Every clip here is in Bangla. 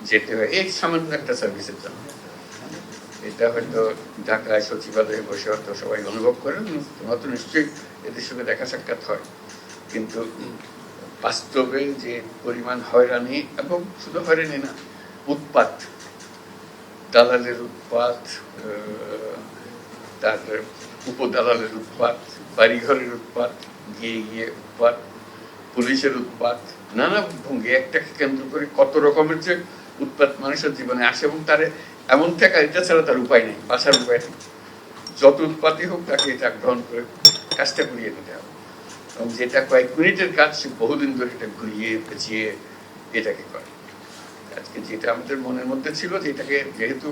যেতে হয় এই সামান্য একটা সার্ভিসের জন্য। এটা হয়তো ঢাকায় সচিবালয়ে বসে হয়তো সবাই অনুভব করেন, হয়তো নিশ্চয়ই এদের সঙ্গে দেখা সাক্ষাৎ হয়, কিন্তু বাস্তবে যে পরিমাণ হয়রানি, এবং শুধু হয়রানি না, উৎপাত, দালালের উৎপাত, তার উপদালালের উৎপাত, বাড়িঘরের উৎপাত, গিয়ে গিয়ে উৎপাত, পুলিশের উৎপাত, নানা ভঙ্গি একটাকে কেন্দ্র করে কত রকমের যে উৎপাত মানুষের জীবনে আসে, এবং তার এমন থাকা এটা ছাড়া তার উপায় নেই, বাঁচার উপায় নেই। যত উৎপাতই হোক তাকে এটা গ্রহণ করে কাজটা করিয়ে নিতে হবে, এবং যেটা কয়েক মিনিটের কাজ সে বহুদিন ধরে এটা ঘুরিয়ে পেঁচিয়ে এটাকে করে। আজকে যেটা আমাদের মনের মধ্যে ছিল যে এটাকে, যেহেতু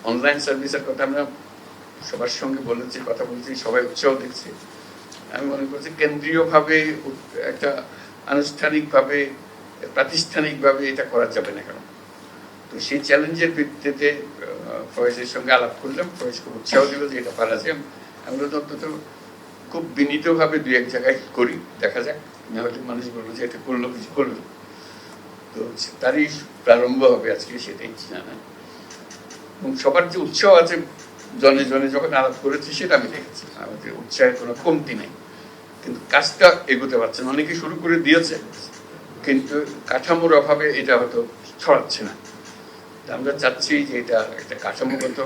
অনলাইন সার্ভিসের কথা আমরা সবার সঙ্গে বলেছি, কথা বলছি, সবাই উৎসাহ দেখছি, আমি মনে করছি কেন্দ্রীয়ভাবে একটা আনুষ্ঠানিকভাবে প্রাতিষ্ঠানিকভাবে এটা করা যাবে না কেন। তো সেই চ্যালেঞ্জের ভিত্তিতে ফয়েজের সঙ্গে আলাপ করলাম, ফয়েজ খুব উৎসাহ দিল যে এটা পারা যায়। আমরা তো অন্তত খুব বিনীতভাবে দুই এক জায়গায় করি, দেখা যাক, না হলে মানুষ বলবো যে এটা করলো কিছু করলো। তো তারই প্রারম্ভ হবে আজকে, সেটাই জানা। এবং সবার যে উৎসাহ আছে জনে জনে যখন আলাপ করেছি সেটা আমি দেখেছি, আমাদের উৎসাহের কোনো কমতি নেই, কিন্তু কাজটা এগোতে পারছে না। অনেকে শুরু করে দিয়েছে, কিন্তু কাঠামোর অভাবে এটা হয়তো ছড়াচ্ছে না। আমরা চাচ্ছি যে এটা একটা কাঠামোগত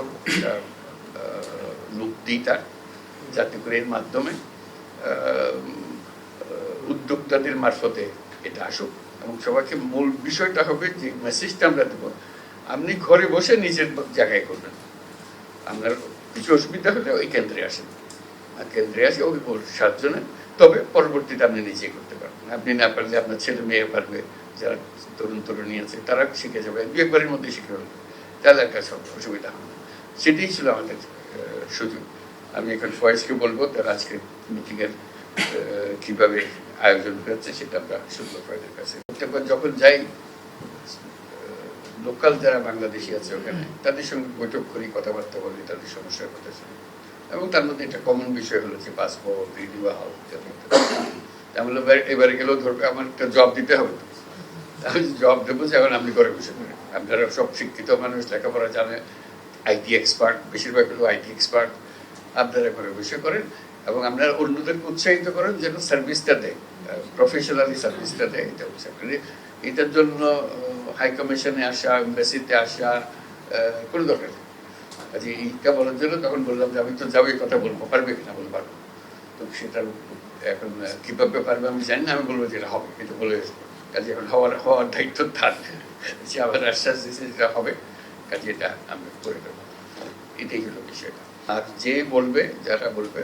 লোক দিই তার, যাতে করে এর মাধ্যমে উদ্যোক্তাদের মারফতে এটা আসুক, এবং সবাইকে মূল বিষয়টা হবে যে মেসেজটা আমরা দেবো, আপনি ঘরে বসে নিজের জায়গায় করবেন, আপনার কিছু অসুবিধা হলে ওই কেন্দ্রে আসেন, আর কেন্দ্রে আসে ওই সাহায্য নেন, তবে পরবর্তীতে আপনি নিজেই করতে পারবেন। আপনি না পারলে আপনার ছেলে মেয়ে পারবে, যারা তরুণ তরুণী আছে তারা শিখে যাবে, দু একবারের মধ্যে শিখে ফেলবে, তাহলে একটা সব অসুবিধা হবে না। সেটাই ছিল আমাদের সুযোগ। আমি এখন ফয়েজকে বলবো তার আজকে মিটিংয়ের কিভাবে আয়োজন হয়েছে সেটা আমরা শুনবো ফয়েজের কাছে। যখন যাই লোকাল যারা বাংলাদেশি আছে ওখানে, তাদের সঙ্গে বৈঠক করি, কথাবার্তা বলি, তাদের সমস্যার কথা শুনি, এবং তার মধ্যে একটা কমন বিষয় হলো যে পাসপোর্ট রিনিউয়াল। তাহলে এবারে গেলেও ধরবে আমার একটা জব দিতে হবে, আমি জব দেবো যে এখন আপনি করে বসে করেন। আপনারা সব শিক্ষিত মানুষ, লেখাপড়া জানে, আইটি এক্সপার্ট, বেশিরভাগ হলো আইটি এক্সপার্ট, আপনারা করে বসে করেন, এবং আপনারা অন্যদেরকে উৎসাহিত করেন যেন সার্ভিসটা দেয়, প্রফেশনালি সার্ভিসটা দেয়। এটা উৎসাহ করে, এটার জন্য হাই কমিশনে আসা, এমবাসিতে আসা কোনো দরকার নেই। কাজে এইটা বলার জন্য তখন বললাম যে আমি তো যাবো, এই কথা বলবো, পারবে কিনা, বলে পারবো। তো সেটার এখন কিভাবে পারবে আমি জানি না, আমি বলবো যে এটা হবে, এটা বলে কাজে এখন হওয়ার দায়িত্ব তার, যে আবার আশ্বাস দিয়েছে যেটা হবে, কাজে এটা আমরা করে দেবো। এটাই হলো বিষয়টা। আর যে বলবে, যারা বলবে,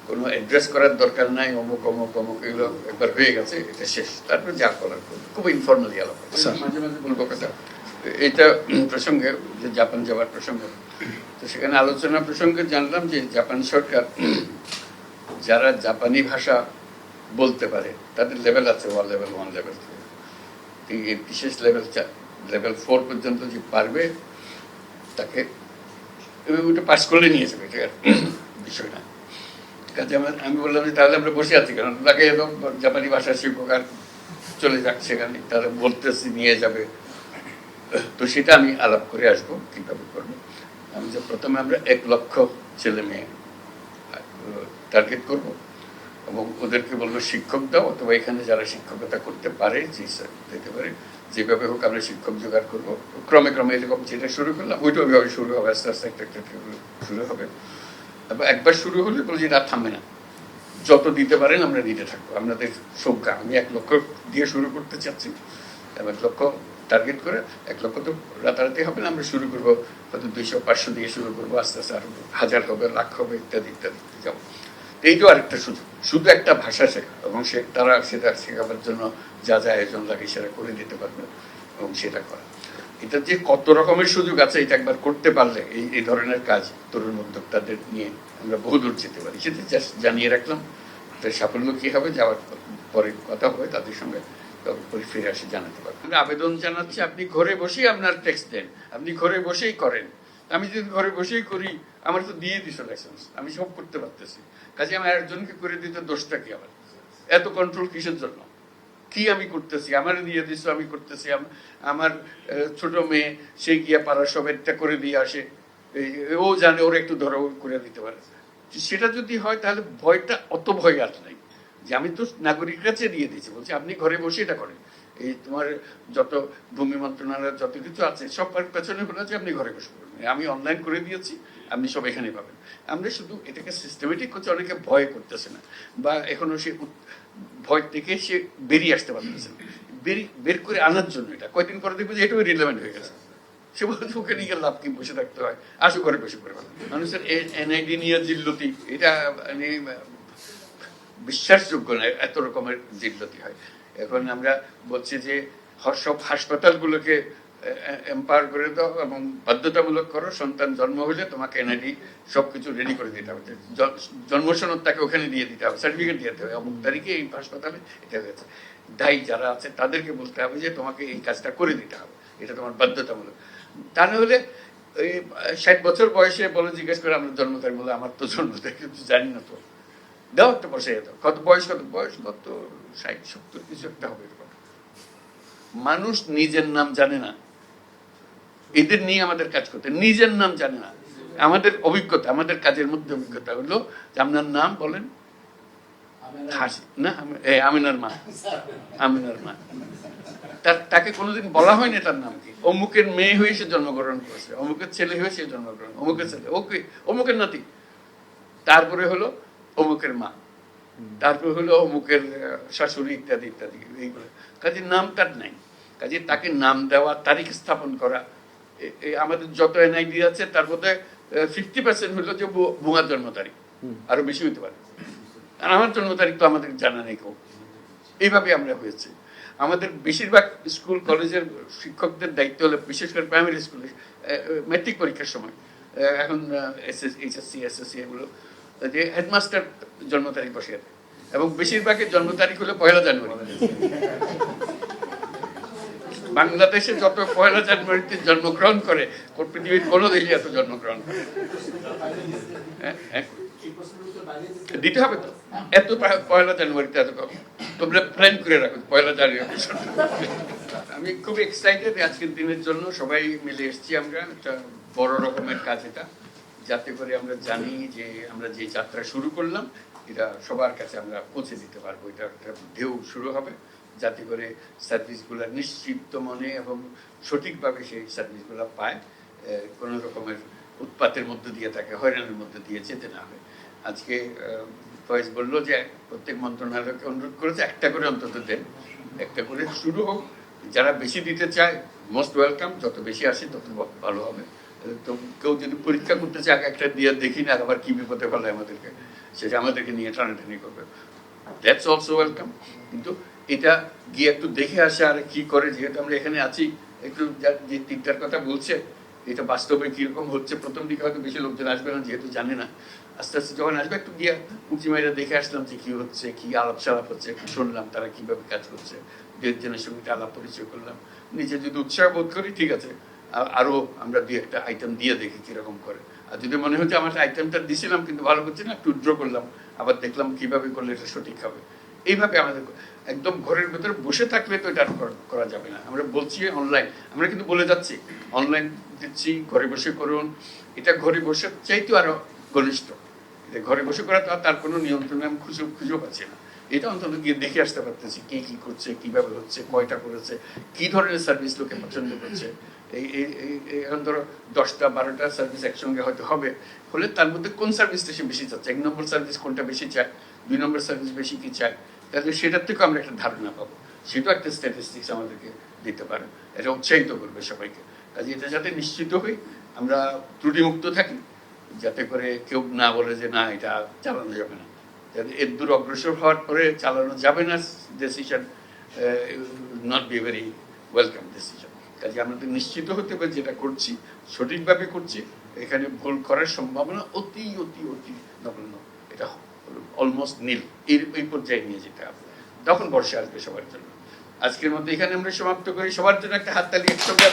কোনো অ্যাড্রেস করার দরকার নাই, অমুক অমুক অমুক, এগুলো একবার হয়ে গেছে, এটা শেষ। তারপরে যা করার করবে, খুব ইনফর্মালি আলাপ। মাঝে মাঝে বলবো কথা, এটা প্রসঙ্গে যে জাপান যাওয়ার প্রসঙ্গে, তো সেখানে আলোচনা প্রসঙ্গে জানলাম যে জাপান সরকার যারা জাপানি ভাষা বলতে পারে তাদের লেভেল আছে, লেভেল 1, লেভেল 2, এই বিশেষ লেভেল 4 পর্যন্ত যে পারবে তাকে ওটা পাস করলে নিয়ে যাবে, ঠিক আছে, বিষয় না। কাজে আমি বললাম যে তাহলে আমরা বসে আছি কারণ তাকে একদম জাপানি ভাষা শিক্ষক আর চলে যাক সেখানে, তারা বলতেছি নিয়ে যাবে। তো সেটা আমি আলাপ করে আসবো কীভাবে করবো। আমি যে প্রথমে আমরা 1 লক্ষ ছেলে মেয়ে টার্গেট করবো, এবং ওদেরকে বলবো শিক্ষক দাও, অথবা এখানে যারা শিক্ষকতা করতে পারে, যে দিতে পারে, যেভাবে হোক আমরা শিক্ষক জোগাড় করবো। ক্রমে ক্রমে এরকম যেটা শুরু করলাম ওইটা ওইভাবে শুরু হবে, আস্তে আস্তে একটা শুরু হবে। এবং একবার শুরু হলে বলছি এটা থামবে না, যত দিতে পারেন আমরা দিতে থাকবো, আপনাদের সংখ্যা। আমি 1 লক্ষ দিয়ে শুরু করতে চাচ্ছি, 1 লক্ষ টার্গেট করে, 1 লক্ষ তো রাতারাতি হবে না, আমরা শুরু করবো হয়তো 200-500 দিয়ে শুরু করবো, আস্তে আস্তে আরো 1000 হবে, লাখ হবে, ইত্যাদি ইত্যাদি যাবো। এইটাও আরেকটা সুযোগ, শুধু একটা ভাষা শেখা, এবং তারা সেটা শেখাবার জন্য যা যা আয়োজন লাগে সেটা করে দিতে পারবে, এবং সেটা করা। এটা যে কত রকমের সুযোগ আছে, এটা একবার করতে পারলে এই ধরনের কাজ তরুণ উদ্যোক্তাদের নিয়ে আমরা বহুদূর যেতে পারি। সেটা জানিয়ে রাখলাম। সাফল্য কী হবে যাওয়ার পরে কথা হবে, তাদের সঙ্গে ফিরে আসে জানাতে পারবেন। আমরা আবেদন জানাচ্ছি, আপনি ঘরে বসেই আপনার ট্যাক্স দেন, আপনি ঘরে বসেই করেন। আমি যদি ঘরে বসেই করি, আমার তো দিয়ে দিছো লাইসেন্স, আমি সব করতে পারতেছি, কাজে আমি একজনকে করে দিতে দোষটা কি? আবার এত কন্ট্রোল কিসের জন্য? কি আমি করতেছি, আমার দিয়ে দিছো আমি করতেছি, আমার ছোট মেয়ে সে গিয়া পাড়ার সব একটা করে দিয়ে আসে, ও জানে ওর একটু ধরো করে দিতে পারে। সেটা যদি হয় তাহলে ভয়টা অত ভয় আর নাই, যে আমি তো নাগরিকের কাছে দিয়ে দিয়েছি, বলছি আপনি ঘরে বসে এটা করেন, এই তোমার যত ভূমি মন্ত্রণালয় যত কিছু আছে সব পেছনে হলো যে আপনি ঘরে বসে করবেন, আমি অনলাইন করে দিয়েছি, আপনি সব এখানে পাবেন। আমরা শুধু এটাকে সিস্টেমেটিক করছি, অনেকে ভয় করতেছে না, বা এখনো সে ভয় থেকে সে বেরিয়ে আসতে পারতেছে না, বের করে আনার জন্য এটা কয়েকদিন পরে দেখবে যে এটাও রিলেভেন্ট হয়ে গেছে। সে বলছে ওকে নিয়ে লাভ কি, বসে থাকতে হয়, আসো ঘরে বসে করে মানুষের এনআইডি নিয়ে জিল্লতি, এটা মানে বিশ্বাসযোগ্য না, এত রকমের জিল্লতি হয়। এখন আমরা বলছি যে সব হাসপাতালগুলোকে এম্পাওয়ার করে দাও এবং বাধ্যতামূলক করো, সন্তান জন্ম হলে তোমাকে এনআইডি সবকিছু রেডি করে দিতে হবে, জন্ম সনদ তাকে ওখানে দিয়ে দিতে হবে, সার্টিফিকেট দিতে হবে, অমুক তারিখে এই হাসপাতালে এটা হয়েছে। দায়ী যারা আছে তাদেরকে বলতে হবে যে তোমাকে এই কাজটা করে দিতে হবে, এটা তোমার বাধ্যতামূলক। তা না হলে ওই 60 বছর বয়সে বলে জিজ্ঞেস করে আমরা জন্ম তারিখ, বলে আমার তো জন্ম তারিখ কিছু জানি না, তো দাও একটা বসে যেত, কত বয়স, কত 60 70 কিছু একটা হবে। মানুষ নিজের নাম জানে না, এদের নিয়ে আমাদের কাজ করতে, নিজের নাম জানে না। আমাদের অভিজ্ঞতা, আমাদের কাজের মধ্যে অভিজ্ঞতা হলো যে আপনার নাম বলেন, না আমিনার মা, আমিনার মা, তাকে কোনোদিন বলা হয়নি তার নাম কি, অমুকের মেয়ে হয়ে সে জন্মগ্রহণ করেছে, অমুকের ছেলে হয়ে সে জন্মগ্রহণ, অমুকের ছেলে, ওকে অমুকের নাতি, তারপরে হলো অমুকের মা, তারপরে হলো অমুকের শাশুড়ি, ইত্যাদি ইত্যাদি, এইগুলো। কাজে নাম তার নাই, কাজে তাকে নাম দেওয়া, তারিখ স্থাপন করা, আমাদের যত এনআইডি আছে তার মধ্যে 50% হলো যে বুয়ার জন্ম তারিখ, আরো বেশি হইতে পারে, আর আমার জন্ম তারিখ তো আমাদের জানা নেই কেউ। এইভাবে আমরা হয়েছে। আমাদের বেশিরভাগ স্কুল কলেজের শিক্ষকদের দায়িত্ব হলো, বিশেষ করে প্রাইমারি স্কুলে ম্যাট্রিক পরীক্ষার সময়, এখন এইচএসসি এসএসসি এগুলো, যে হেডমাস্টার জন্ম তারিখ বসিয়ে দেয়, এবং বেশিরভাগের জন্ম তারিখ হলো 1 জানুয়ারি। বাংলাদেশে যত 1 জানুয়ারিতে জন্মগ্রহণ করে পৃথিবীর কোনো দেশে এত জন্মগ্রহণ করে দিতে হবে তো, এত 1 জানুয়ারিতে এত তোমরা প্ল্যান করে রাখো 1 জানুয়ারি। আমি খুব এক্সাইটেড আজকের দিনের জন্য, সবাই মিলে এসেছি আমরা, একটা বড় রকমের কাজ এটা, যাতে করে আমরা জানি যে আমরা যে যাত্রা শুরু করলাম এটা সবার কাছে আমরা পৌঁছে দিতে পারবো, এটা একটা ঢেউ শুরু হবে, যাতে করে সার্ভিসগুলো নিশ্চিত মনে এবং সঠিকভাবে সেই সার্ভিসগুলো পায়, কোনো রকমের উৎপাতের মধ্যে দিয়ে তাকে হয়রানির মধ্যে দিয়ে যেতে না হয়। আজকে ফয়েজ বললো যে প্রত্যেক মন্ত্রণালয়কে অনুরোধ করেছে একটা করে অন্তত দেন, একটা করে শুরু হোক, যারা বেশি দিতে চায় মোস্ট ওয়েলকাম, যত বেশি আসে তত ভালো হবে। তো কেউ যদি পরীক্ষা করতে চায় একটা দিয়ে দেখি না আবার কি বিপদে ফেলে আমাদেরকে, সেটা আমাদেরকে নিয়ে টানাটানি করবে, দ্যাটস অলসো ওয়েলকাম। কিন্তু এটা গিয়ে একটু দেখে আসে আর কি করে, যেহেতু আমরা এখানে আছি, একটু যে 3টার কথা বলছে এটা বাস্তবে কিরকম হচ্ছে, প্রথম দিকে হয়তো বেশি লোকজন আসবে না যেহেতু জানে না, আস্তে আস্তে যখন আসবে একটু গিয়ে উঁচি মাইরা দেখে আসলাম যে কি হচ্ছে, কি আলাপ সালাপ হচ্ছে, একটু শুনলাম তারা কিভাবে কাজ করছে, 2-1 সঙ্গে আলাপ পরিচয় করলাম, নিজে যদি উৎসাহ বোধ করি ঠিক আছে, আরো আমরা 2-1টা আইটেম দিয়ে দেখি কিরকম করে, আর যদি মনে হচ্ছে আমার আইটেমটা দিছিলাম কিন্তু ভালো করছে না, একটু উইথড্র করলাম, আবার দেখলাম কিভাবে করলে এটা সঠিক হবে। এইভাবে আমাদের একদম ঘরের ভেতরে বসে থাকলে তো এটা করা যাবে না। আমরা বলছি অনলাইন, আমরা কিন্তু বলে যাচ্ছি অনলাইন দিচ্ছি, ঘরে বসে করুন, এটা ঘরে বসে চাইতো আরো ঘনিষ্ঠ, এটা ঘরে বসে করা তো তার কোনো নিয়ন্ত্রণ আমি খুঁজেও পাচ্ছি না, এটা অন্তত গিয়ে দেখে আসতে পারতেছি কে কি করছে, কিভাবে হচ্ছে, কয়টা করেছে, কি ধরনের সার্ভিস লোকে পছন্দ করছে। এখন ধরো 10টা-12টা সার্ভিস একসঙ্গে হয়তো হবে, হলে তার মধ্যে কোন সার্ভিসটা সে বেশি চাচ্ছে, 1 নম্বর সার্ভিস কোনটা বেশি চায়, 2 নম্বর সার্ভিস বেশি কি চায়, তাহলে সেটার থেকে আমরা একটা ধারণা পাবো, সেটাও একটা স্ট্যাটিস্টিক্স আমাদেরকে দিতে পারে, এটা উৎসাহিত করবে সবাইকে। কাজে এটা যাতে নিশ্চিত হই আমরা ত্রুটিমুক্ত থাকি, যাতে করে কেউ না বলে যে না এটা চালানো যাবে না, এর দূর অগ্রসর হওয়ার পরে চালানো যাবে না, decision not be very welcome decision. কাজে আমাদের নিশ্চিত হতে হবে যেটা করছি সঠিকভাবে করছি, এখানে ভুল করার সম্ভাবনা অতি অতি অতি নগণ্য, এটা অলমোস্ট নীল, এই পর্যায়ে নিয়ে যেতে হবে, তখন বর্ষা আসবে সবার জন্য। আজকের মধ্যে এখানে আমরা সমাপ্ত করি, সবার জন্য একটা হাততালি একসঙ্গে।